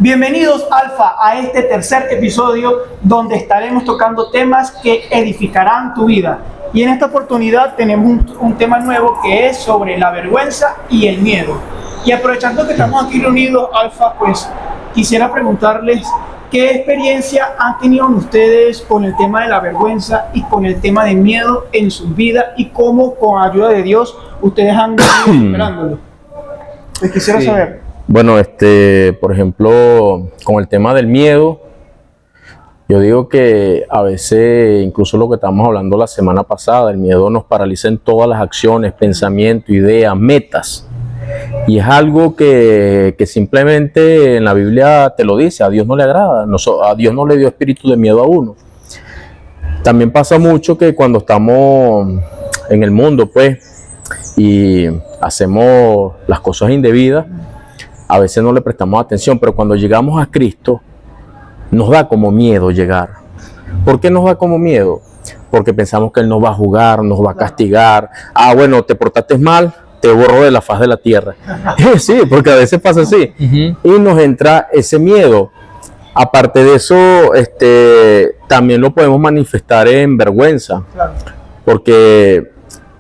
Bienvenidos Alfa a este tercer episodio donde estaremos tocando temas que edificarán tu vida. Y en esta oportunidad tenemos un tema nuevo que es sobre la vergüenza y el miedo. Y aprovechando que estamos aquí reunidos, Alfa, pues quisiera preguntarles qué experiencia han tenido ustedes con el tema de la vergüenza y con el tema de miedo en sus vidas y cómo con ayuda de Dios ustedes han ido superándolo. Pues quisiera saber. Bueno, por ejemplo, con el tema del miedo, yo digo que a veces, incluso lo que estábamos hablando la semana pasada, el miedo nos paraliza en todas las acciones, pensamientos, ideas, metas. Y es algo que simplemente en la Biblia te lo dice, a Dios no le agrada, a Dios no le dio espíritu de miedo a uno. También pasa mucho que cuando estamos en el mundo, pues, y hacemos las cosas indebidas, a veces no le prestamos atención, pero cuando llegamos a Cristo, nos da como miedo llegar. ¿Por qué nos da como miedo? Porque pensamos que Él nos va a juzgar, nos va a castigar. Ah, bueno, te portaste mal, te borro de la faz de la tierra. Sí, porque a veces pasa así. Y nos entra ese miedo. Aparte de eso, también lo podemos manifestar en vergüenza. Porque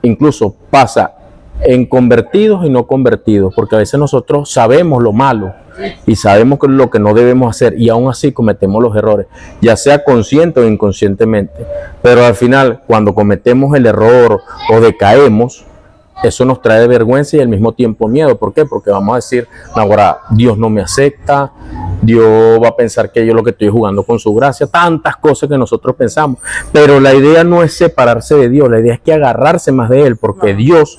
incluso pasa en convertidos y no convertidos, porque a veces nosotros sabemos lo malo y sabemos lo que no debemos hacer y aún así cometemos los errores, ya sea consciente o inconscientemente. Pero al final, cuando cometemos el error o decaemos, eso nos trae vergüenza y al mismo tiempo miedo. ¿Por qué? Porque vamos a decir, ahora Dios no me acepta, Dios va a pensar que yo lo que estoy jugando con su gracia, tantas cosas que nosotros pensamos. Pero la idea no es separarse de Dios, la idea es que agarrarse más de Él, porque Dios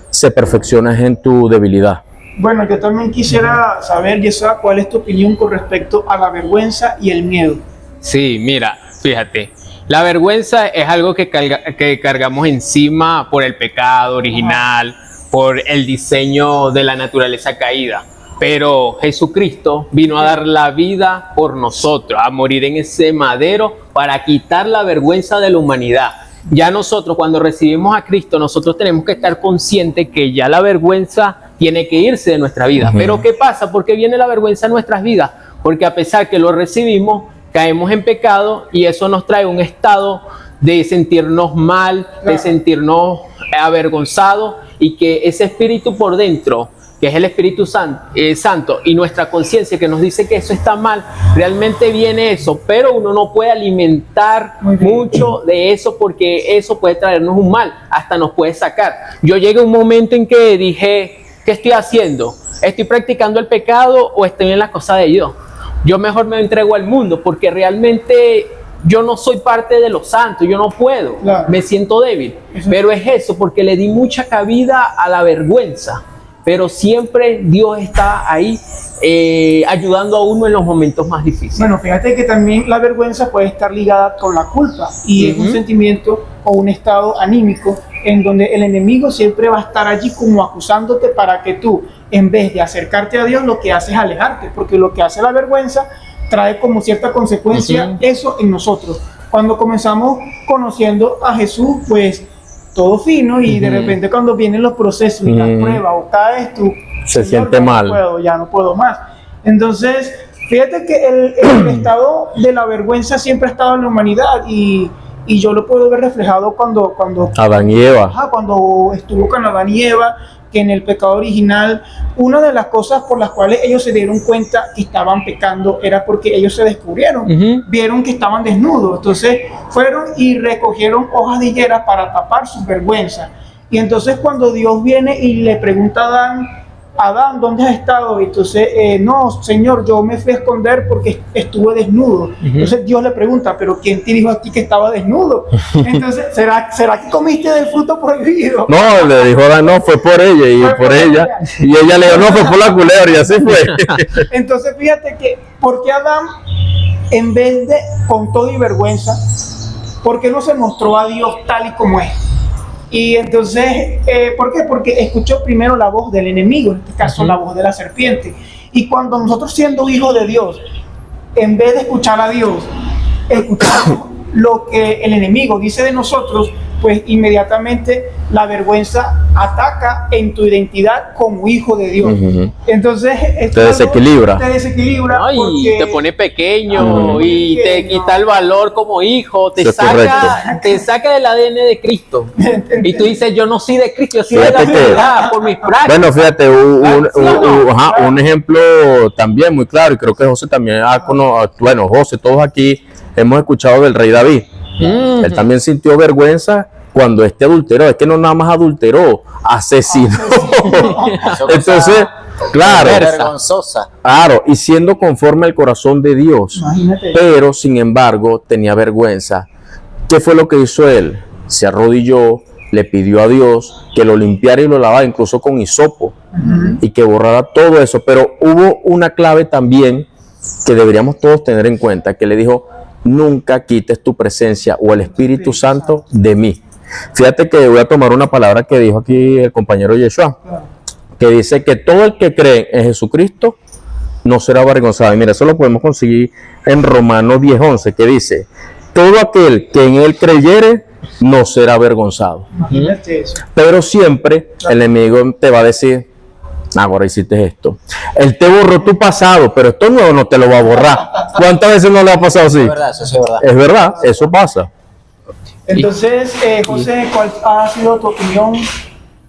se perfecciona en tu debilidad. Bueno, yo también quisiera saber, Yesua, ¿cuál es tu opinión con respecto a la vergüenza y el miedo? Sí, mira, fíjate, la vergüenza es algo que cargamos encima por el pecado original, por el diseño de la naturaleza caída. Pero Jesucristo vino a dar la vida por nosotros, a morir en ese madero para quitar la vergüenza de la humanidad. Ya nosotros, cuando recibimos a Cristo, nosotros tenemos que estar conscientes que ya la vergüenza tiene que irse de nuestra vida. Pero ¿qué pasa? ¿Por qué viene la vergüenza en nuestras vidas? Porque a pesar que lo recibimos, caemos en pecado y eso nos trae un estado de sentirnos mal, de sentirnos avergonzados, y que ese espíritu por dentro, que es el Espíritu Santo, y nuestra conciencia que nos dice que eso está mal, realmente viene eso, pero uno no puede alimentar mucho de eso porque eso puede traernos un mal, hasta nos puede sacar. Yo llegué a un momento en que dije, ¿qué estoy haciendo? ¿Estoy practicando el pecado o estoy en las cosas de Dios? Yo mejor me entrego al mundo porque realmente yo no soy parte de los santos, yo no puedo, me siento débil, pero es eso, porque le di mucha cabida a la vergüenza. Pero siempre Dios está ahí ayudando a uno en los momentos más difíciles. Bueno, fíjate que también la vergüenza puede estar ligada con la culpa y es un sentimiento o un estado anímico en donde el enemigo siempre va a estar allí como acusándote para que tú, en vez de acercarte a Dios, lo que haces es alejarte, porque lo que hace la vergüenza trae como cierta consecuencia eso en nosotros. Cuando comenzamos conociendo a Jesús, pues todo fino, y de repente cuando vienen los procesos y las pruebas o caes tú, se siente mal, ya no puedo más. Entonces fíjate que el estado de la vergüenza siempre ha estado en la humanidad y yo lo puedo ver reflejado cuando Adán y Eva, cuando estuvo con Adán y Eva, que en el pecado original, una de las cosas por las cuales ellos se dieron cuenta que estaban pecando era porque ellos se descubrieron, vieron que estaban desnudos, entonces fueron y recogieron hojas de higuera para tapar sus vergüenzas. Y entonces cuando Dios viene y le pregunta a Adán, ¿dónde has estado? Y entonces, no, Señor, yo me fui a esconder porque estuve desnudo. Entonces Dios le pregunta, ¿pero quién te dijo a ti que estaba desnudo? Entonces, ¿será que comiste del fruto prohibido? No, le dijo Adán, no, fue por ella y por ella. Y ella le dijo, no, fue por la culebra y así fue. Entonces, fíjate que, ¿por qué Adán, en vez de con todo y vergüenza, por qué no se mostró a Dios tal y como es? Y entonces, ¿por qué? Porque escuchó primero la voz del enemigo, en este caso la voz de la serpiente. Y cuando nosotros, siendo hijos de Dios, en vez de escuchar a Dios, escuchamos lo que el enemigo dice de nosotros, pues inmediatamente la vergüenza ataca en tu identidad como hijo de Dios. Entonces, te desequilibra. Te desequilibra. No, y porque te pone pequeño y te quita el valor como hijo, te saca del ADN de Cristo. Y tú dices, yo no soy de Cristo, yo soy de la humanidad por mis prácticas. Bueno, fíjate, un ejemplo también muy claro, y creo que José también bueno, José, todos aquí hemos escuchado del rey David. Él también sintió vergüenza cuando adulteró. Es que no nada más adulteró, asesinó. Entonces, claro, vergonzosa. Claro, y siendo conforme al corazón de Dios. Imagínate. Pero, sin embargo, tenía vergüenza. ¿Qué fue lo que hizo él? Se arrodilló, le pidió a Dios que lo limpiara y lo lavara, incluso con hisopo, y que borrara todo eso. Pero hubo una clave también que deberíamos todos tener en cuenta, que le dijo: nunca quites tu presencia o el Espíritu Santo de mí. Fíjate que voy a tomar una palabra que dijo aquí el compañero Yeshua, que dice que todo el que cree en Jesucristo no será avergonzado. Y mira, eso lo podemos conseguir en Romanos 10:11, que dice: todo aquel que en él creyere no será avergonzado. Imagínate eso. Pero siempre el enemigo te va a decir: ahora hiciste esto. Él te borró tu pasado, pero esto nuevo no te lo va a borrar. ¿Cuántas veces no le ha pasado así? Es verdad, eso sí es verdad. Es verdad, eso pasa. Entonces, José, ¿cuál ha sido tu opinión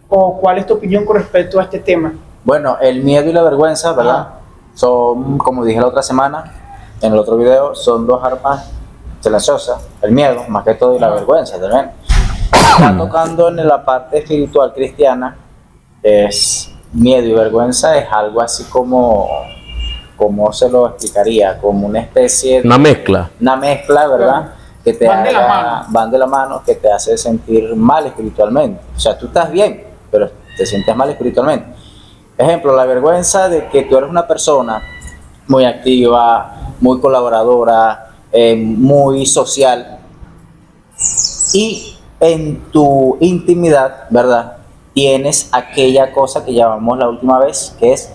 o cuál es tu opinión con respecto a este tema? Bueno, el miedo y la vergüenza, ¿verdad? Son, como dije la otra semana, en el otro video, son dos armas silenciosas. El miedo, más que todo, y la vergüenza también. Está tocando en la parte espiritual cristiana, es miedo y vergüenza, es algo así como, ¿cómo se lo explicaría? Como una especie de... Una mezcla, ¿verdad? Que te Van de la mano. van de la mano, que te hace sentir mal espiritualmente. O sea, tú estás bien, pero te sientes mal espiritualmente. Ejemplo, la vergüenza de que tú eres una persona muy activa, muy colaboradora, muy social, y en tu intimidad, ¿verdad?, tienes aquella cosa que llamamos la última vez, que es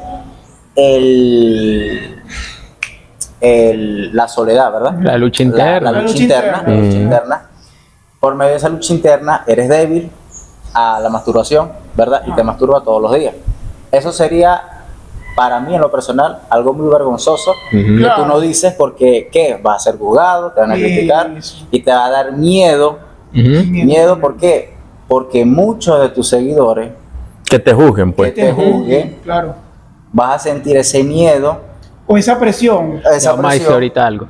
la soledad, ¿verdad? La lucha interna. La lucha interna. Por medio de esa lucha interna eres débil a la masturbación, ¿verdad? Y te masturbas todos los días. Eso sería, para mí en lo personal, algo muy vergonzoso, que tú no dices porque, ¿qué? Vas a ser juzgado, te van a criticar y te va a dar miedo. Miedo, ¿por qué? Porque muchos de tus seguidores que te juzguen, pues. que te juzguen, claro. vas a sentir ese miedo, O esa presión. Vamos a decir ahorita algo.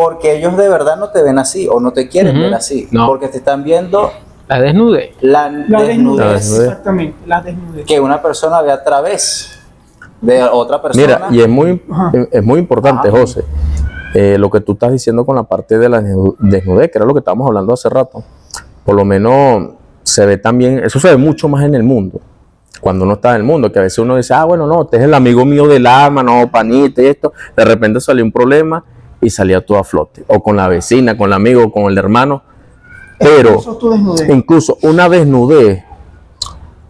porque ellos de verdad no te ven así o no te quieren ver así, No. porque te están viendo La desnudez. la La desnudez desnudez, exactamente, la desnudez. que una persona ve a través de otra persona. Mira, y es muy importante, José, lo que tú estás diciendo con la parte de la desnudez, que era lo que estábamos hablando hace rato. Por lo menos se ve también, eso se ve mucho más en el mundo, cuando uno está en el mundo, que a veces uno dice: bueno, no, este es el amigo mío del alma, no, panita y esto. De repente salió un problema y salía todo a flote, o con la vecina, con el amigo, con el hermano. Pero Eso es tu desnudez. incluso una desnudez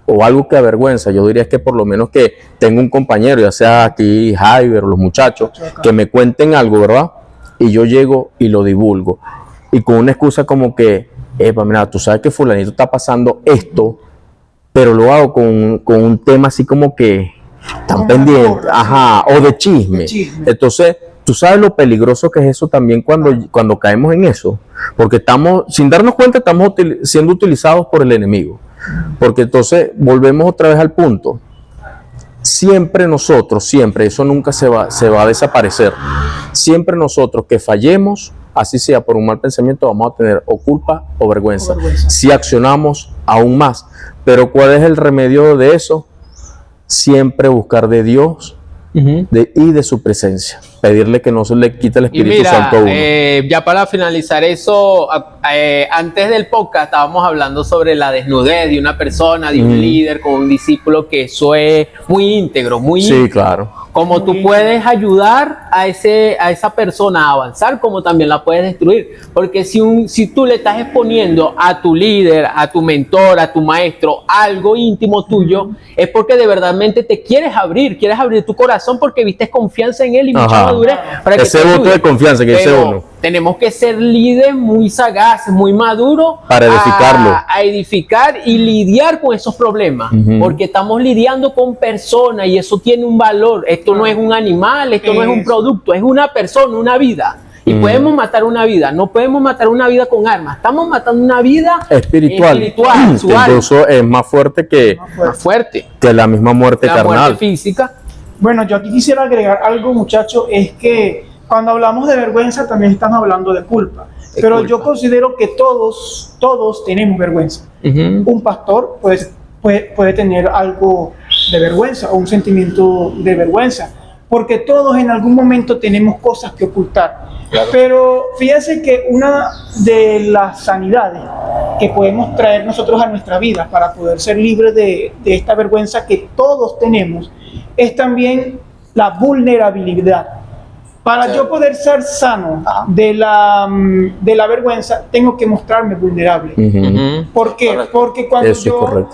o algo que avergüenza, yo diría que por lo menos que tengo un compañero, ya sea aquí Javier o los muchachos, que me cuenten algo, ¿verdad? Y yo llego y lo divulgo. Y con una excusa como que: mira, tú sabes que fulanito está pasando esto, pero lo hago con un tema así como que tan pendiente, o de chisme. Entonces, tú sabes lo peligroso que es eso también cuando caemos en eso, porque estamos, sin darnos cuenta, estamos siendo utilizados por el enemigo. Porque entonces volvemos otra vez al punto. Siempre nosotros, eso nunca se va a desaparecer. Siempre nosotros que fallemos, así sea por un mal pensamiento, vamos a tener o culpa o vergüenza. Si accionamos aún más. Pero ¿cuál es el remedio de eso? Siempre buscar de Dios y de su presencia. Pedirle que no se le quite el Espíritu Santo a uno. Ya para finalizar eso, antes del podcast estábamos hablando sobre la desnudez de una persona, de un líder con un discípulo, que eso es muy íntegro, muy Sí, íntimo. claro. Como tú puedes ayudar a esa persona a avanzar, como también la puedes destruir. Porque si tú le estás exponiendo a tu líder, a tu mentor, a tu maestro, algo íntimo tuyo, es porque de verdadmente te quieres abrir tu corazón porque viste confianza en él y mucha madurez para que ese te voto ayude. de confianza que dice uno. tenemos que ser líderes muy sagaces, muy maduros para edificarlo. A edificar y lidiar con esos problemas, porque estamos lidiando con personas y eso tiene un valor. Esto no es un animal, esto no es un producto, es una persona, una vida. Y podemos matar una vida, no podemos matar una vida con armas, estamos matando una vida espiritual, su que alma. incluso es más fuerte que la misma muerte la carnal. muerte física. Bueno, yo aquí quisiera agregar algo, muchachos, es que cuando hablamos de vergüenza también estamos hablando de culpa. Pero yo considero que todos tenemos vergüenza. Un pastor puede tener algo de vergüenza o un sentimiento de vergüenza, porque todos en algún momento tenemos cosas que ocultar. Claro. Pero fíjense que una de las sanidades que podemos traer nosotros a nuestra vida para poder ser libres de esta vergüenza que todos tenemos es también la vulnerabilidad. Para yo poder ser sano de la vergüenza, tengo que mostrarme vulnerable. ¿Por qué? Correcto. Porque cuando yo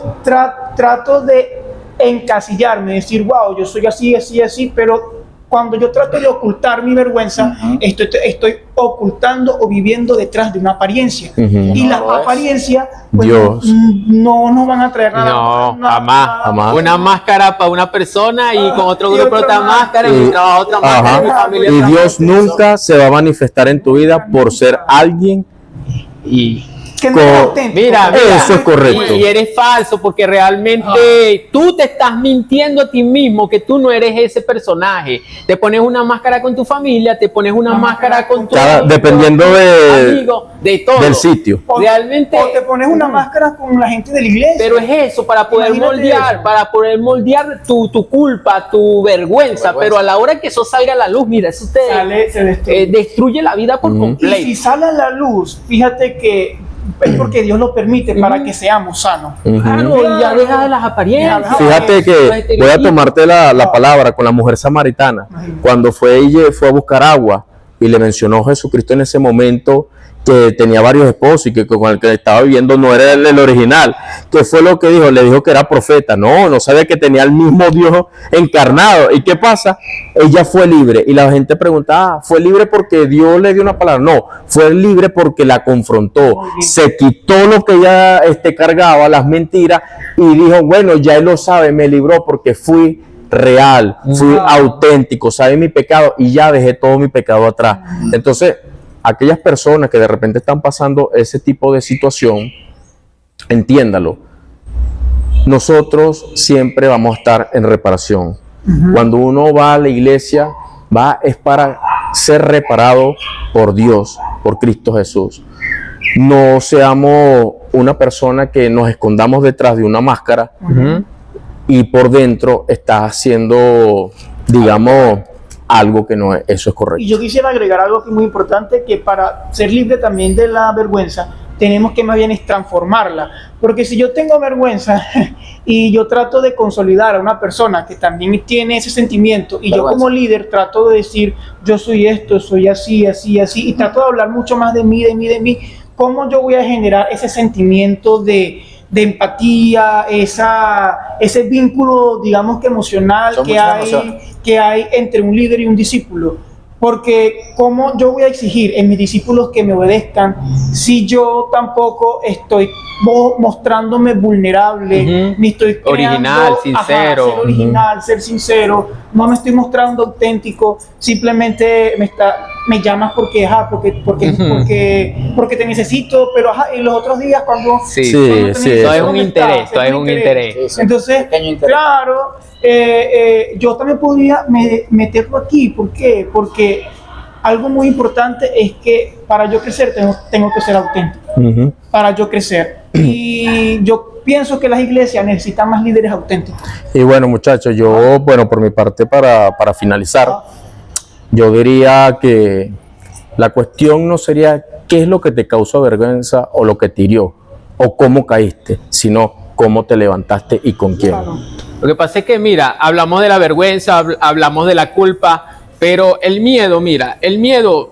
trato de encasillarme, decir, wow, yo soy así, así, así, pero cuando yo trato de ocultar mi vergüenza, estoy ocultando o viviendo detrás de una apariencia. Y las apariencias pues, no nos van a traer nada. No, jamás. Una máscara para una persona y con otro grupo otra máscara y trabajo otra máscara. Mi familia y Dios nunca se va a manifestar en tu vida por ser alguien que no es auténtico. Mira, eso es correcto. Y eres falso porque realmente tú te estás mintiendo a ti mismo que tú no eres ese personaje. Te pones una máscara con tu familia, te pones una máscara con tu dependiendo amigo, de todo. Del sitio. Realmente, o te pones una máscara con la gente de la iglesia. Pero es eso, para poder moldear tu culpa, tu vergüenza. Pero a la hora que eso salga a la luz, mira, eso te destruye la vida por completo. Y si sale a la luz, fíjate que es porque Dios lo permite para que seamos sanos. Claro, y ya deja de las apariencias. Fíjate que voy a tomarte la palabra con la mujer samaritana. Cuando ella fue a buscar agua y le mencionó Jesucristo en ese momento que tenía varios esposos y que con el que estaba viviendo no era el original. ¿Qué fue lo que dijo? Le dijo que era profeta. No sabía que tenía el mismo Dios encarnado. ¿Y qué pasa? Ella fue libre. Y la gente pregunta, ¿fue libre porque Dios le dio una palabra? No, fue libre porque la confrontó. Se quitó lo que ella cargaba, las mentiras, y dijo, bueno, ya él lo sabe, me libró porque fui real, fui auténtico, sabe mi pecado y ya dejé todo mi pecado atrás. Entonces, aquellas personas que de repente están pasando ese tipo de situación, entiéndalo, nosotros siempre vamos a estar en reparación. Cuando uno va a la iglesia, es para ser reparado por Dios, por Cristo Jesús. No seamos una persona que nos escondamos detrás de una máscara y por dentro está haciendo, digamos, algo que no es, eso es correcto. Y yo quisiera agregar algo que es muy importante, que para ser libre también de la vergüenza, tenemos que más bien es transformarla. Porque si yo tengo vergüenza y yo trato de consolidar a una persona que también tiene ese sentimiento, y yo como líder trato de decir, yo soy esto, soy así, así, así, y trato de hablar mucho más de mí, ¿cómo yo voy a generar ese sentimiento de empatía, ese vínculo, digamos que emocional que hay entre un líder y un discípulo? Porque ¿cómo yo voy a exigir en mis discípulos que me obedezcan si yo tampoco estoy mostrándome vulnerable, ni estoy creando, original, sincero, ser original, ser sincero, no me estoy mostrando auténtico, simplemente me llamas porque te necesito, pero y los otros días cuando todo es un interés. Entonces, claro, yo también podría meterlo aquí. ¿Por qué? Porque algo muy importante es que para yo crecer tengo que ser auténtico. Para yo crecer. Y yo pienso que las iglesias necesitan más líderes auténticos. Y bueno, muchachos, por mi parte, para finalizar, yo diría que la cuestión no sería qué es lo que te causó vergüenza o lo que te hirió o cómo caíste, sino cómo te levantaste y con quién. Claro. Lo que pasa es que, mira, hablamos de la vergüenza, hablamos de la culpa, pero el miedo,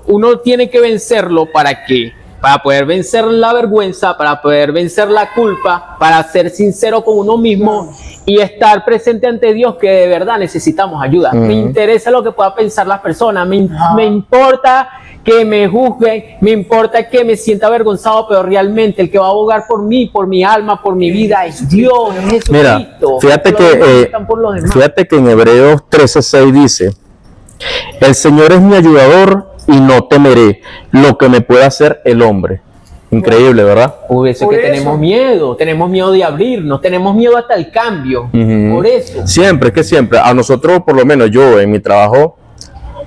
uno tiene que vencerlo. ¿Para qué? Para poder vencer la vergüenza, para poder vencer la culpa, para ser sincero con uno mismo y estar presente ante Dios, que de verdad necesitamos ayuda. Me interesa lo que puedan pensar las personas, me importa que me juzguen, me importa que me sienta avergonzado, pero realmente el que va a abogar por mí, por mi alma, por mi vida es Dios, es Jesucristo. Mira, fíjate Los demás que, están por los demás. fíjate que en Hebreos 13:6 dice: el Señor es mi ayudador y no temeré lo que me pueda hacer el hombre. Increíble, ¿verdad? Por eso es Por que eso. tenemos miedo de abrirnos, tenemos miedo hasta el cambio. Ujú. Por eso. Siempre, es que siempre, a nosotros, por lo menos yo en mi trabajo,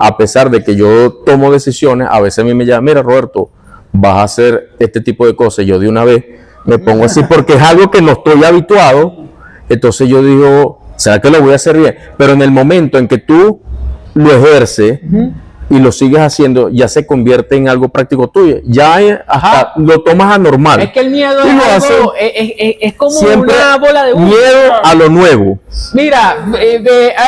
a pesar de que yo tomo decisiones, a veces a mí me llaman: mira, Roberto, vas a hacer este tipo de cosas. Yo de una vez me pongo así porque es algo que no estoy habituado. Entonces yo digo, ¿será que lo voy a hacer bien? Pero en el momento en que tú lo ejerces y lo sigues haciendo, ya se convierte en algo práctico tuyo. Ya hasta lo tomas anormal. Es que el miedo Y es lo algo, haces es como siempre una bola de humo. miedo a lo nuevo. Mira,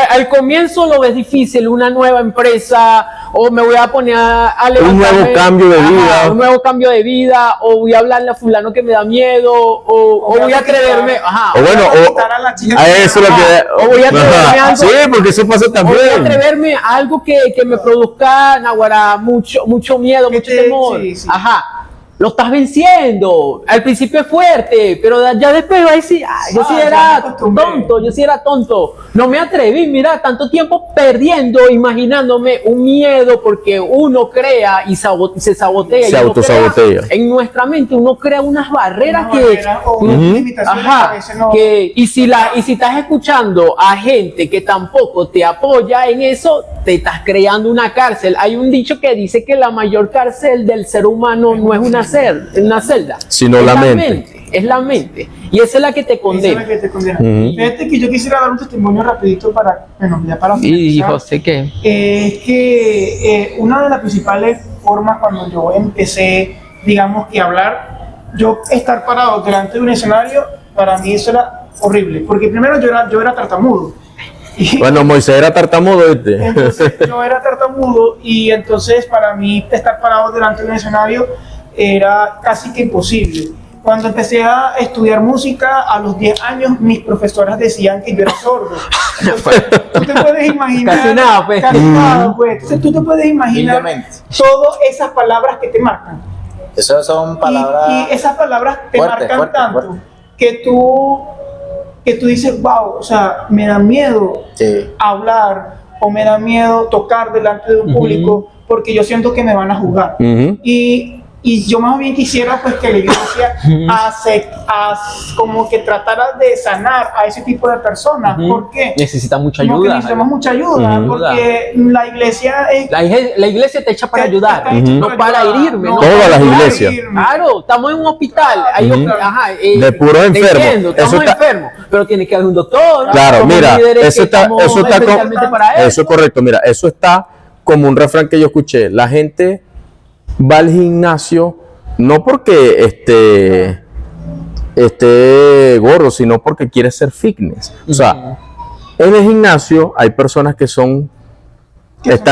al comienzo lo ves difícil, una nueva empresa, o me voy a poner a levantarme, nuevo cambio de vida. un nuevo cambio de vida, o voy a hablarle a fulano que me da miedo, o voy a atreverme, O bueno, a eso es lo que... o voy a atreverme a algo. Sí, porque eso pasa o voy a también. atreverme a algo que me produzca, naguará, mucho miedo, Que mucho te- temor. sí, sí. Ajá. Lo estás venciendo. Al principio es fuerte, pero ya después va a decir, yo sí ya me era acostumbré. tonto, yo sí era tonto. No me atreví, mira, tanto tiempo perdiendo, imaginándome un miedo, porque uno crea y se sabotea. Se y uno autosabotea. crea en nuestra mente uno crea unas barreras Una barrera o unas Ujú. limitaciones que a Ajá, veces no. y si estás escuchando a gente que tampoco te apoya en eso, te estás creando una cárcel. Hay un dicho que dice que la mayor cárcel del ser humano no es una celda, Sino es la mente. es la mente, y esa es la que te Esa es la condena. que te condena. Ujú. Fíjate que yo quisiera dar un testimonio rapidito para, bueno, ya para Y finalizar. José, ¿qué? Es que una de las principales formas cuando yo empecé, digamos que a hablar, yo estar parado delante de un escenario, para mí eso era horrible, porque primero yo era tartamudo. Y Bueno, Moisés era tartamudo, ¿viste? entonces yo era tartamudo y entonces para mí estar parado delante de un escenario era casi que imposible. Cuando empecé a estudiar música, a los 10 años, mis profesoras decían que yo era sordo. Entonces, tú te puedes imaginar. Casi nada, pues. Casi nada, pues. Entonces, tú te puedes imaginar Humildemente. todas esas palabras que te marcan. Esas son palabras. Y esas palabras te fuertes, marcan fuertes, tanto fuertes. que tú dices, wow, o sea, me da miedo Sí. hablar o me da miedo tocar delante de un público porque yo siento que me van a juzgar. Ujú. Y yo más bien quisiera pues que la iglesia como que tratara de sanar a ese tipo de personas. ¿Por qué? Necesita mucha Porque ayuda. necesitamos mucha ayuda, Ujú. porque la iglesia es... La iglesia te echa para ayudar, está hecha no para ayudar, herirme. no no Todas para las herirme. iglesias. Claro, estamos en un hospital. Hay Ujú. de puros enfermos. Entiendo, estamos Eso está- enfermos, pero tiene que haber un doctor. Claro, somos mira, líderes eso que está estamos especialmente para eso es correcto. Mira, eso está como un refrán que yo escuché. La gente va al gimnasio no porque esté gordo, sino porque quiere ser fitness. O sea, en el gimnasio hay personas que están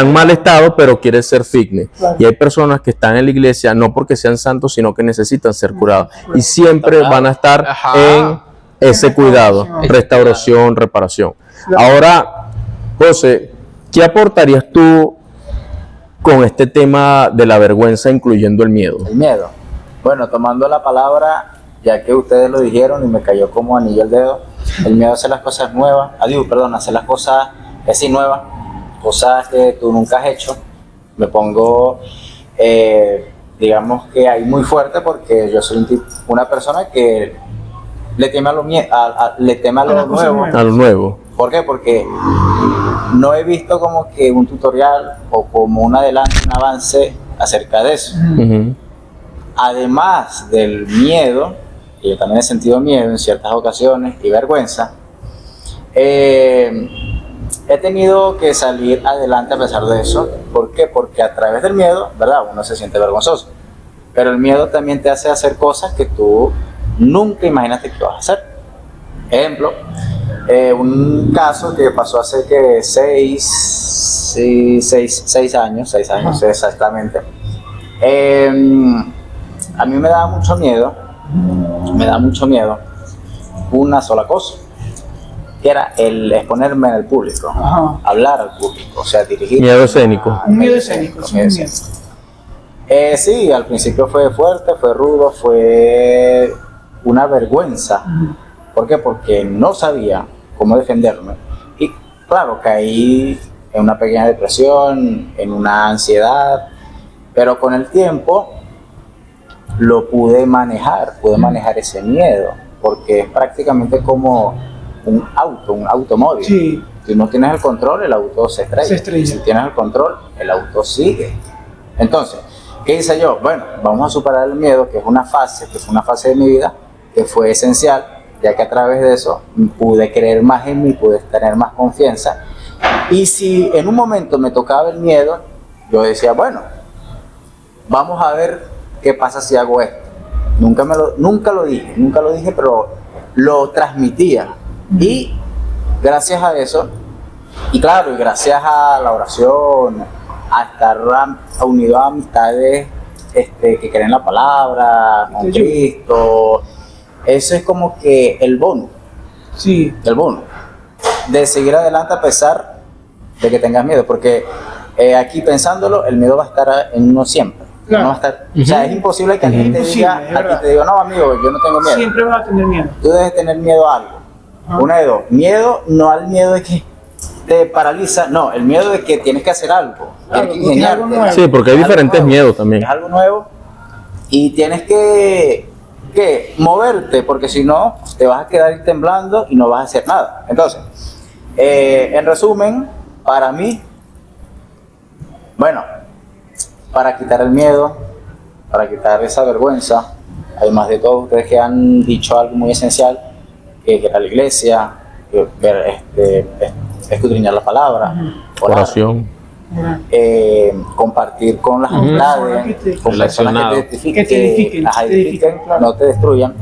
en mal estado, pero quieren ser fitness. Claro. Y hay personas que están en la iglesia no porque sean santos, sino que necesitan ser curados. Y siempre van a estar Ajá. en ese cuidado, Restauración. restauración, reparación. Claro. Ahora, José, ¿qué aportarías tú con este tema de la vergüenza, incluyendo el miedo? El miedo. Bueno, tomando la palabra, ya que ustedes lo dijeron y me cayó como anillo al dedo, el miedo a hacer las cosas nuevas, hacer las cosas así nuevas, cosas que tú nunca has hecho. Me pongo, digamos que ahí muy fuerte porque yo soy una persona que le teme a lo, le teme a A las lo cosas nuevo. nuevas. A lo nuevo. ¿Por qué? Porque no he visto como que un tutorial o como un avance acerca de eso. Ujú. Además del miedo, que yo también he sentido miedo en ciertas ocasiones y vergüenza, he tenido que salir adelante a pesar de eso. ¿Por qué? Porque a través del miedo, ¿verdad? Uno se siente vergonzoso. Pero el miedo también te hace hacer cosas que tú nunca imaginaste que vas a hacer. Ejemplo, un caso que pasó hace que 6 años Ajá. exactamente. A mí me da mucho miedo una sola cosa, que era el exponerme en el público, Ajá. hablar al público, o sea, dirigir. Miedo escénico. Un miedo escénico, sí, un miedo. Sí, al principio fue fuerte, fue rudo, fue una vergüenza. ¿Por qué? Porque no sabía cómo defenderme. Y claro, caí en una pequeña depresión, en una ansiedad, pero con el tiempo lo pude manejar ese miedo, porque es prácticamente como un automóvil. Sí. Si no tienes el control, el auto se estrella. Si tienes el control, el auto sigue. Entonces, ¿qué hice yo? Bueno, vamos a superar el miedo, que es una fase de mi vida, que fue esencial, ya que a través de eso pude creer más en mí, pude tener más confianza. Y si en un momento me tocaba el miedo, yo decía, bueno, vamos a ver qué pasa si hago esto. Nunca lo dije, pero lo transmitía. Y gracias a eso, y claro, y gracias a la oración, a estar unido a amistades que creen la palabra, con Cristo, eso es como que el bono. Sí. El bono de seguir adelante a pesar de que tengas miedo, porque aquí pensándolo, el miedo va a estar en uno siempre. Claro. No va a estar, o sea, es imposible que alguien te diga, no amigo, yo no tengo miedo. Siempre vas a tener miedo. Tú debes tener miedo a algo. Una de dos. Miedo, no al miedo de que te paraliza, no, el miedo de que tienes que hacer algo. Claro, tienes que ingeniarte. Sí, porque hay diferentes miedos también. Es algo nuevo y tienes que moverte, porque si no, te vas a quedar temblando y no vas a hacer nada. Entonces, en resumen, para mí, bueno, para quitar el miedo, para quitar esa vergüenza, además de todo, ustedes que han dicho algo muy esencial, que era la iglesia, escudriñar la palabra, orar, Oración. compartir con las amistades, con personas que te edifiquen, no te destruyan.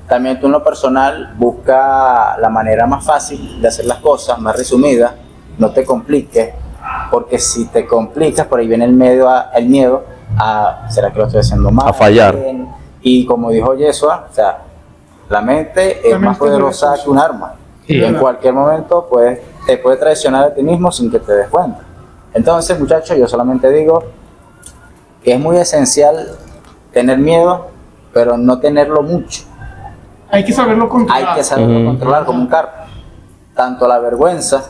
También tú en lo personal busca la manera más fácil de hacer las cosas, más resumida, no te compliques, porque si te complicas, por ahí viene el miedo a ¿será que lo estoy haciendo mal? A fallar. Y como dijo Yeshua, o sea, la mente es más poderosa que un arma. Sí, y en cualquier momento te puede traicionar a ti mismo sin que te des cuenta. Entonces, muchachos, yo solamente digo que es muy esencial tener miedo, pero no tenerlo mucho. Hay que saberlo controlar. Hay que saberlo controlar como un carro. Tanto la vergüenza,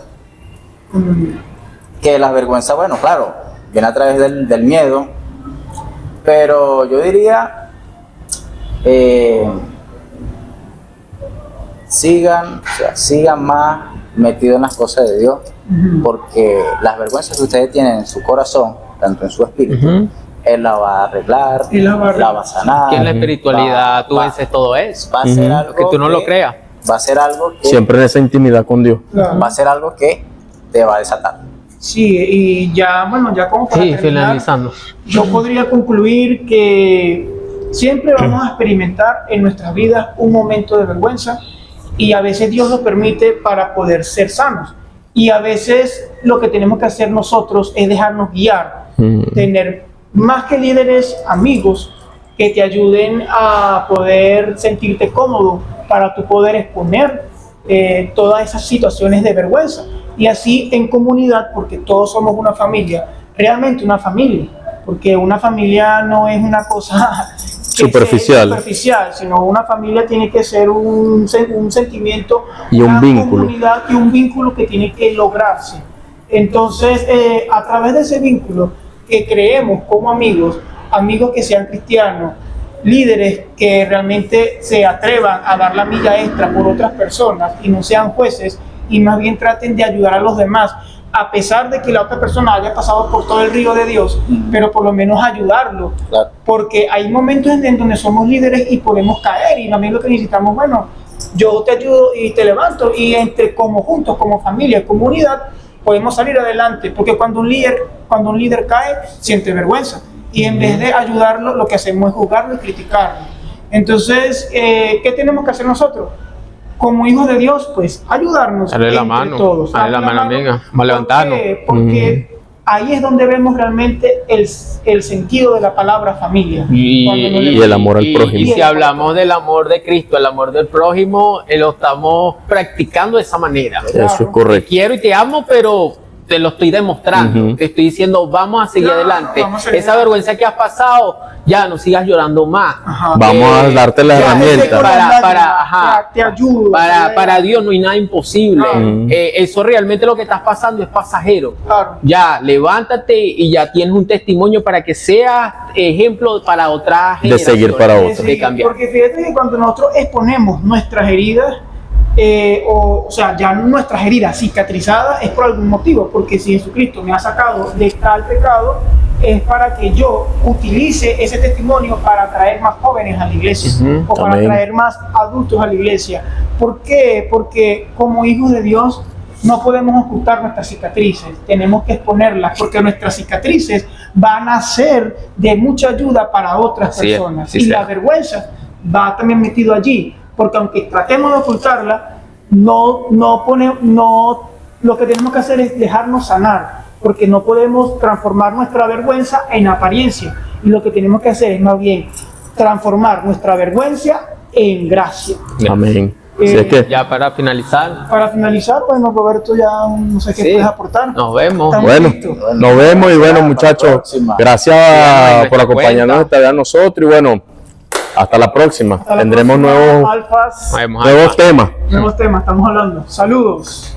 que la vergüenza, bueno, claro, viene a través del miedo, pero yo diría, sigan más metidos en las cosas de Dios, porque las vergüenzas que ustedes tienen en su corazón, tanto en su espíritu, Él la va a arreglar, la va a sanar. Que en la espiritualidad tú vences todo eso. Va a ser algo que tú no lo creas. Va a ser algo que Siempre en esa intimidad con Dios. Claro. va a ser algo que te va a desatar. Sí, y ya, bueno, ya como para terminar, finalizando. yo podría concluir que siempre vamos a experimentar en nuestras vidas un momento de vergüenza y a veces Dios lo permite para poder ser sanos. Y a veces lo que tenemos que hacer nosotros es dejarnos guiar, tener más que líderes, amigos que te ayuden a poder sentirte cómodo para tu poder exponer todas esas situaciones de vergüenza. Y así en comunidad, porque todos somos una familia, realmente una familia, porque una familia no es una cosa superficial, sino una familia tiene que ser un sentimiento y un vínculo, comunidad y un vínculo que tiene que lograrse. Entonces, a través de ese vínculo que creemos como amigos que sean cristianos, líderes que realmente se atrevan a dar la milla extra por otras personas y no sean jueces y más bien traten de ayudar a los demás, a pesar de que la otra persona haya pasado por todo el río de Dios, pero por lo menos ayudarlo, Claro. porque hay momentos en donde somos líderes y podemos caer y también lo que necesitamos, bueno, yo te ayudo y te levanto y como juntos, como familia, comunidad, podemos salir adelante, porque cuando un líder cae, siente vergüenza y en vez de ayudarlo, lo que hacemos es juzgarlo y criticarlo. Entonces, ¿qué tenemos que hacer nosotros? Como hijos de Dios, pues ayudarnos Darle la entre mano, todos. darle la mano, amiga, vamos a levantarnos. Porque ahí es donde vemos realmente el sentido de la palabra familia. Y el amor al prójimo. Y si hablamos del amor de Cristo, el amor del prójimo, lo estamos practicando de esa manera. Eso es correcto. Te quiero y te amo, pero te lo estoy demostrando, te estoy diciendo, vamos a seguir adelante. Vamos a seguir Esa adelante. vergüenza que has pasado, ya no sigas llorando más. Ajá. Vamos a darte las Ya, herramientas. ese coronel ajá. te ayudo. Para Dios no hay nada imposible. Claro. Eso realmente lo que estás pasando es pasajero. Claro. Ya, levántate y ya tienes un testimonio para que seas ejemplo para otras De seguir para generaciones, otros. de cambiar. Porque fíjate que cuando nosotros exponemos nuestras heridas, o sea, ya nuestras heridas cicatrizadas, es por algún motivo, porque si Jesucristo me ha sacado de tal pecado, es para que yo utilice ese testimonio para traer más jóvenes a la iglesia, o para Amén. traer más adultos a la iglesia. ¿Por qué? Porque como hijos de Dios no podemos ocultar nuestras cicatrices, tenemos que exponerlas, porque nuestras cicatrices van a ser de mucha ayuda para otras Así es, personas. así Y sea. la vergüenza va también metido allí, porque aunque tratemos de ocultarla, lo que tenemos que hacer es dejarnos sanar, porque no podemos transformar nuestra vergüenza en apariencia, y lo que tenemos que hacer es más bien transformar nuestra vergüenza en gracia. Amén. Así es que, Ya para finalizar, Para finalizar, bueno, Roberto, ya no sé qué Sí. puedes aportar. nos vemos. Estamos bueno, listos. nos vemos y bueno, Para la muchachos, próxima. gracias Síganos en por nuestra acompañarnos cuenta. esta vez a nosotros y bueno, hasta la próxima. Hasta la Tendremos próxima, nuevos, alfas, Nos vemos, nuevos Alfa. temas. nuevos temas, estamos hablando. Saludos.